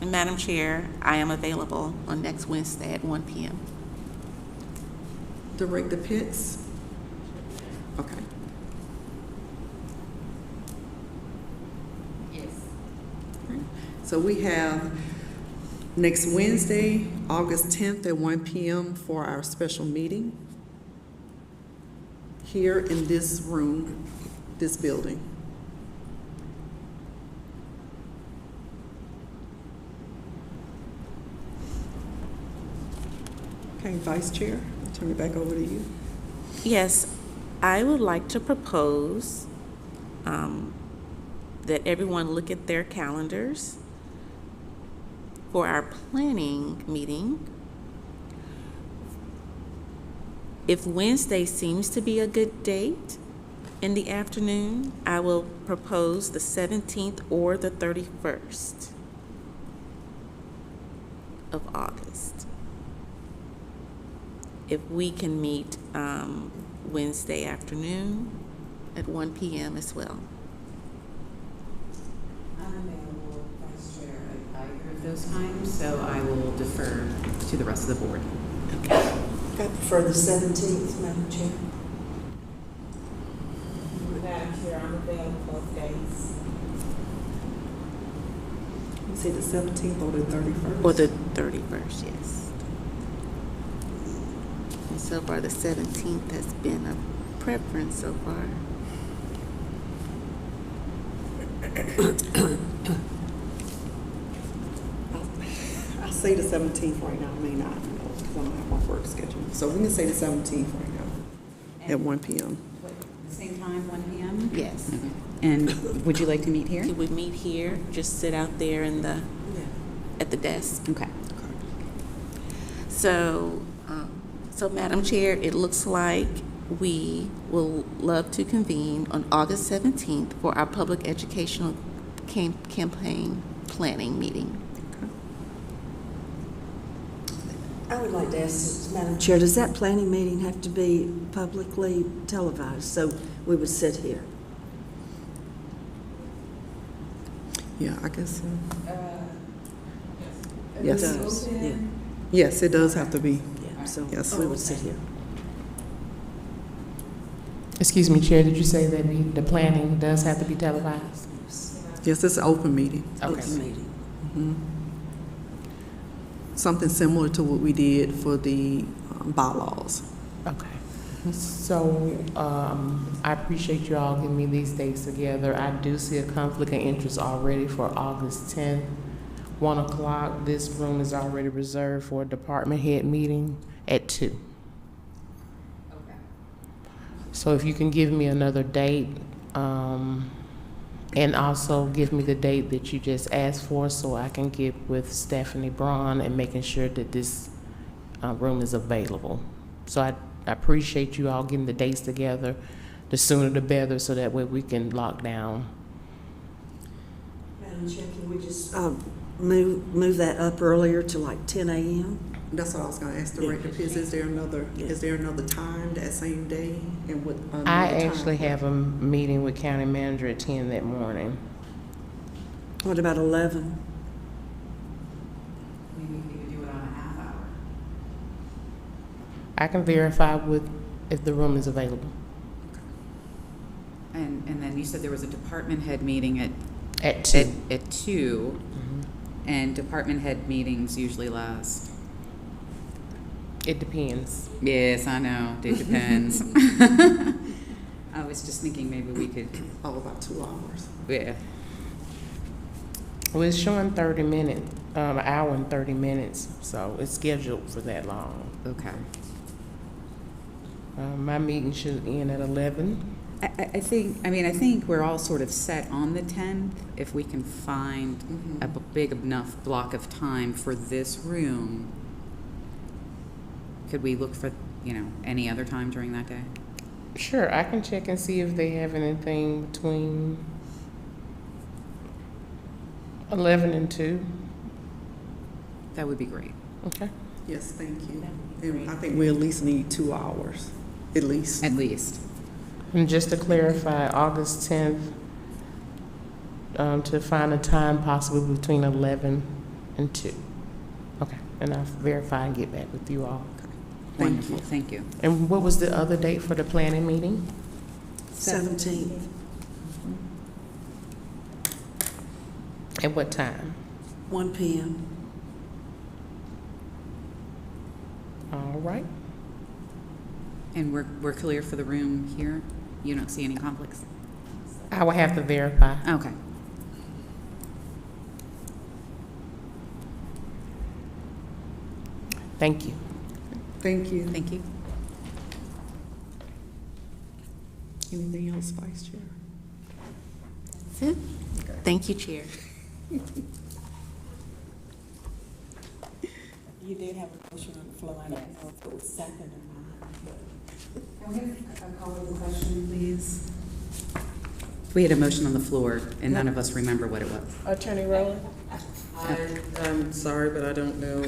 And Madam Chair, I am available on next Wednesday at 1 p.m. Director Pitts? Okay. Yes. So we have next Wednesday, August 10th at 1 p.m. for our special meeting here in this room, this building. Okay, Vice Chair, I'll turn it back over to you. Yes, I would like to propose that everyone look at their calendars for our planning meeting. If Wednesday seems to be a good date in the afternoon, I will propose the 17th or the 31st of August. If we can meet Wednesday afternoon at 1 p.m. as well. I'm available, Vice Chair, at either of those times, so I will defer to the rest of the board. I prefer the 17th, Madam Chair. Madam Chair, I'm available both days. You say the 17th or the 31st? Or the 31st, yes. And so far, the 17th has been a preference so far. say the 17th right now, I may not, because I don't have my work schedule. So we can say the 17th right now, at 1 p.m. The same time, 1 p.m.? Yes. And would you like to meet here? Could we meet here? Just sit out there in the, at the desk? Okay. So, Madam Chair, it looks like we will love to convene on August 17th for our public educational campaign planning meeting. I would like to ask, Madam Chair, does that planning meeting have to be publicly televised? So we would sit here? Yeah, I guess so. It Yes. does, yeah. Yes, it does have to be. Yeah, so Yes. we would sit here. Excuse me, Chair, did you say that the planning does have to be televised? Yes, it's an open meeting. Okay. Open meeting. Something similar to what we did for the bylaws. Okay. So, I appreciate you all giving me these dates together. I do see a conflict of interest already for August 10th, 1 o'clock. This room is already reserved for a department head meeting at 2. Okay. So if you can give me another date, and also give me the date that you just asked for so I can get with Stephanie Braun and making sure that this room is available. So I appreciate you all getting the dates together. The sooner the better, so that way we can lock down. Madam Chair, can we just move that up earlier to like 10 a.m.? That's what I was going to ask the director. Is there another time that same day? And what? I actually have a meeting with county manager at 10 that morning. What about 11? Maybe we could do it on a half hour. I can verify if the room is available. And then you said there was a department head meeting At 2. at 2, and department head meetings usually last. It depends. Yes, I know, it depends. I was just thinking maybe we could, Oh, about 2 hours. yeah. Well, it's showing 30 minutes, an hour and 30 minutes, so it's scheduled for that long. Okay. My meeting should end at 11. I think we're all sort of set on the 10th. If we can find a big enough block of time for this room, could we look for, any other time during that day? Sure, I can check and see if they have anything between 11 and 2. That would be great. Okay. Yes, thank you. And I think we at least need 2 hours, at least. At least. And just to clarify, August 10th, to find a time possibly between 11 and 2. Okay, and I'll verify and get back with you all. Wonderful, thank you. And what was the other date for the planning meeting? 17th. At what time? 1 p.m. All right. And we're clear for the room here? You don't see any conflicts? I will have to verify. Okay. Thank you. Thank you. Thank you. Anything else, Vice Chair? That's it. Thank you, Chair. You did have a motion on the floor. I don't know if it was second or not. Can we have a call to the question, please? We had a motion on the floor, and none of us remember what it was. Attorney Rowland? I'm sorry, but I don't know.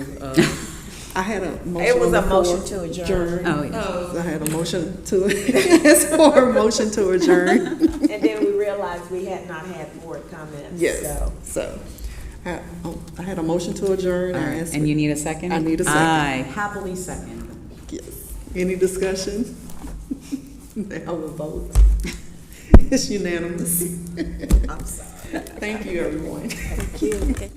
I had a motion. It was on a the floor. motion to adjourn. Oh, yeah. I had a motion to, ask for a motion to adjourn. And then we realized we had not had board comments. Yes, so, I had a motion to adjourn. All I right, asked and you need a second? I need a second. I happily second. Yes. Any discussion? Now we'll vote. It's unanimous. I'm sorry. Thank you, everyone. Thank you.